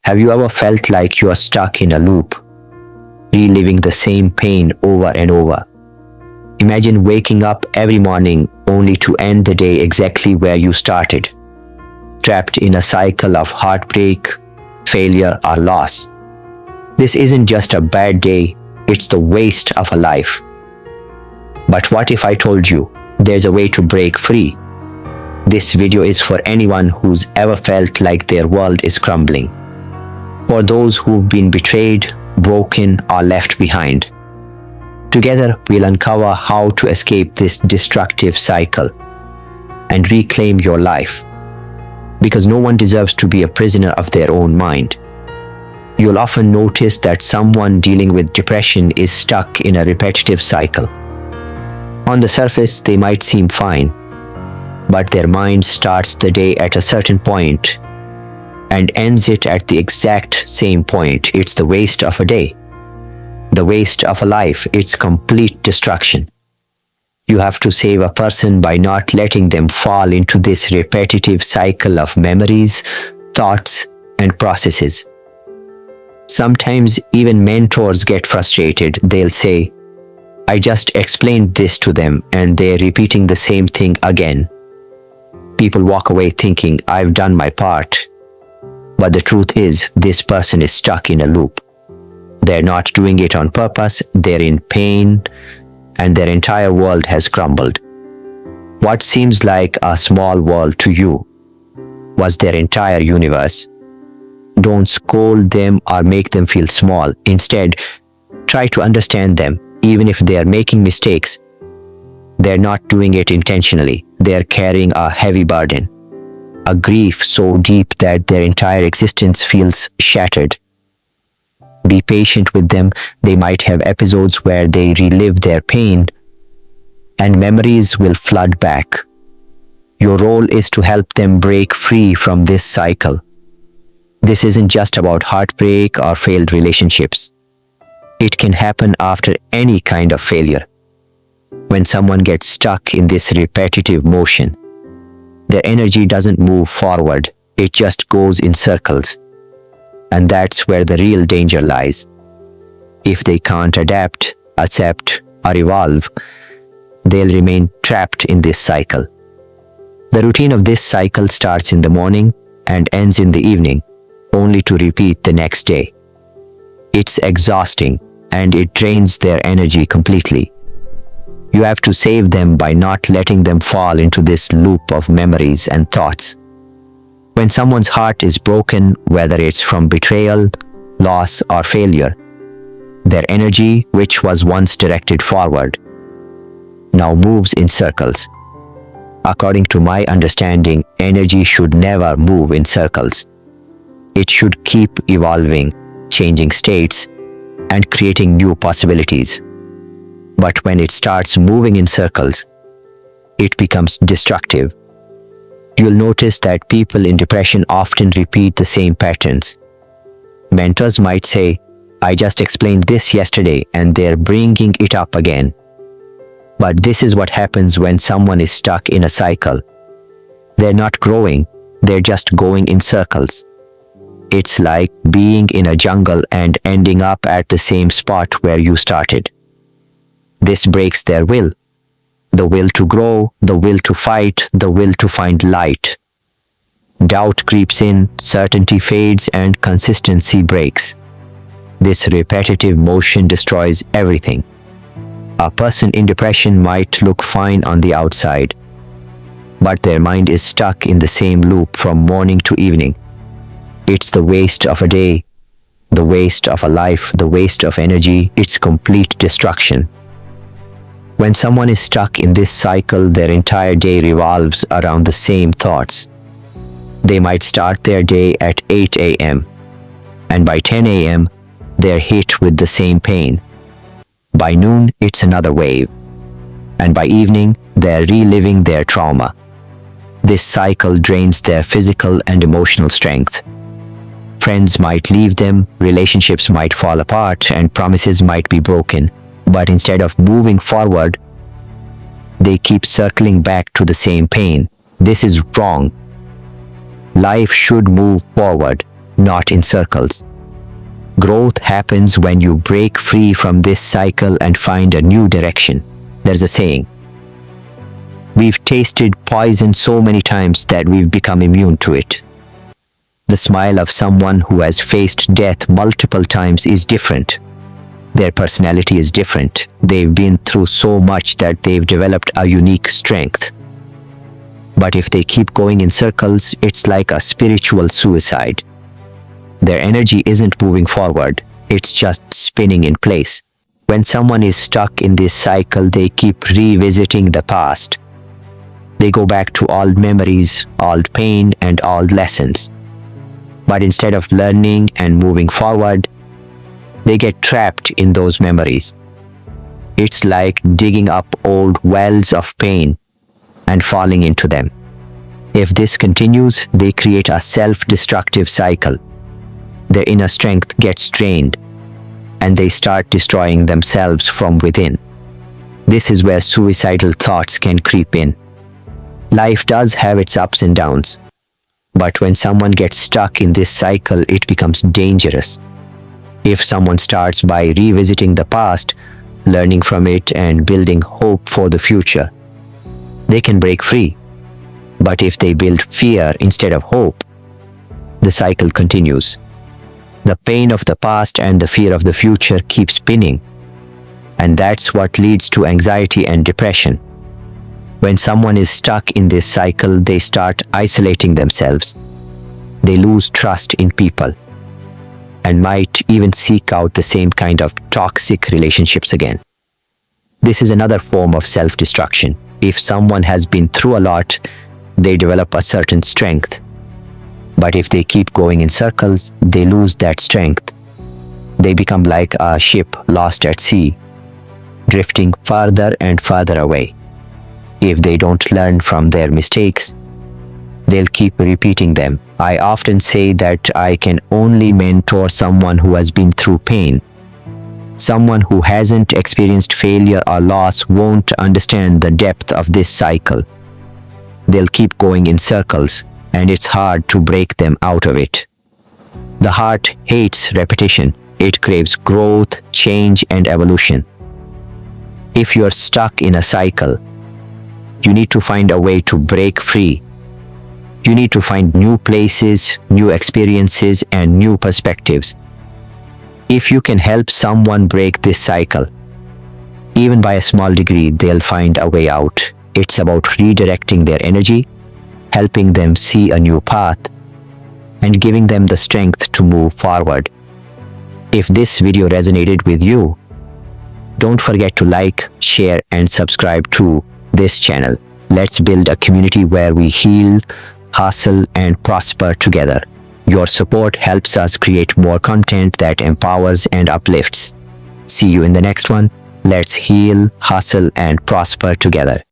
Have you ever felt like you are stuck in a loop, reliving the same pain over and over? Imagine waking up every morning only to end the day exactly where you started, trapped in a cycle of heartbreak, failure, or loss. This isn't just a bad day, it's the waste of a life. But what if I told you there's a way to break free? This video is for anyone who's ever felt like their world is crumbling. For those who've been betrayed, broken, or left behind. Together, we'll uncover how to escape this destructive cycle and reclaim your life. Because no one deserves to be a prisoner of their own mind. You'll often notice that someone dealing with depression is stuck in a repetitive cycle. On the surface, they might seem fine, but their mind starts the day at a certain point and ends it at the exact same point. It's the waste of a day, the waste of a life. It's complete destruction. You have to save a person by not letting them fall into this repetitive cycle of memories, thoughts, and processes. Sometimes even mentors get frustrated. They'll say, I just explained this to them and they're repeating the same thing again. People walk away thinking, I've done my part. But the truth is, this person is stuck in a loop. They're not doing it on purpose, they're in pain, and their entire world has crumbled. What seems like a small world to you was their entire universe. Don't scold them or make them feel small. Instead, try to understand them. Even if they are making mistakes, they're not doing it intentionally. They're carrying a heavy burden, a grief so deep that their entire existence feels shattered. Be patient with them. They might have episodes where they relive their pain, and memories will flood back. Your role is to help them break free from this cycle. This isn't just about heartbreak or failed relationships. It can happen after any kind of failure. When someone gets stuck in this repetitive motion, their energy doesn't move forward, it just goes in circles. And that's where the real danger lies. If they can't adapt, accept, or evolve, they'll remain trapped in this cycle. The routine of this cycle starts in the morning and ends in the evening, only to repeat the next day. It's exhausting and it drains their energy completely. You have to save them by not letting them fall into this loop of memories and thoughts. When someone's heart is broken, whether it's from betrayal, loss, or failure, their energy, which was once directed forward, now moves in circles. According to my understanding, energy should never move in circles. It should keep evolving, changing states, and creating new possibilities. But when it starts moving in circles, it becomes destructive. You'll notice that people in depression often repeat the same patterns. Mentors might say, I just explained this yesterday, and they're bringing it up again. But this is what happens when someone is stuck in a cycle. They're not growing, they're just going in circles. It's like being in a jungle and ending up at the same spot where you started. This breaks their will. The will to grow, the will to fight, the will to find light. Doubt creeps in, certainty fades, and consistency breaks. This repetitive motion destroys everything. A person in depression might look fine on the outside, but their mind is stuck in the same loop from morning to evening. It's the waste of a day, the waste of a life, the waste of energy. It's complete destruction. When someone is stuck in this cycle, their entire day revolves around the same thoughts. They might start their day at 8 a.m. and by 10 a.m. they're hit with the same pain. By noon, it's another wave. And by evening, they're reliving their trauma. This cycle drains their physical and emotional strength. Friends might leave them, relationships might fall apart, and promises might be broken. But instead of moving forward, they keep circling back to the same pain. This is wrong. Life should move forward. not in circles. Growth happens when you break free from this cycle and find a new direction. There's a saying, we've tasted poison so many times that we've become immune to it. The smile of someone who has faced death multiple times is different. Their personality is different. They've been through so much that they've developed a unique strength. But if they keep going in circles, it's like a spiritual suicide. Their energy isn't moving forward, it's just spinning in place. When someone is stuck in this cycle, they keep revisiting the past. They go back to old memories, old pain, and old lessons. But instead of learning and moving forward, they get trapped in those memories. It's like digging up old wells of pain and falling into them. If this continues, they create a self-destructive cycle. Their inner strength gets drained, and they start destroying themselves from within. This is where suicidal thoughts can creep in. Life does have its ups and downs, but when someone gets stuck in this cycle, it becomes dangerous. If someone starts by revisiting the past, learning from it, and building hope for the future, they can break free. But if they build fear instead of hope, the cycle continues. The pain of the past and the fear of the future keep spinning, and that's what leads to anxiety and depression. When someone is stuck in this cycle, they start isolating themselves. They lose trust in people and might even seek out the same kind of toxic relationships again. This is another form of self-destruction. If someone has been through a lot, they develop a certain strength. But if they keep going in circles, they lose that strength. They become like a ship lost at sea, drifting farther and farther away. If they don't learn from their mistakes, they'll keep repeating them. I often say that I can only mentor someone who has been through pain. Someone who hasn't experienced failure or loss won't understand the depth of this cycle. They'll keep going in circles, and it's hard to break them out of it. The heart hates repetition. It craves growth, change, and evolution. If you're stuck in a cycle, you need to find a way to break free. You need to find new places, new experiences, and new perspectives. If you can help someone break this cycle, even by a small degree, they'll find a way out. It's about redirecting their energy, helping them see a new path, and giving them the strength to move forward. If this video resonated with you, don't forget to like, share, and subscribe to this channel. Let's build a community where we heal, hustle, and prosper together. Your support helps us create more content that empowers and uplifts. See you in the next one. Let's heal, hustle, and prosper together.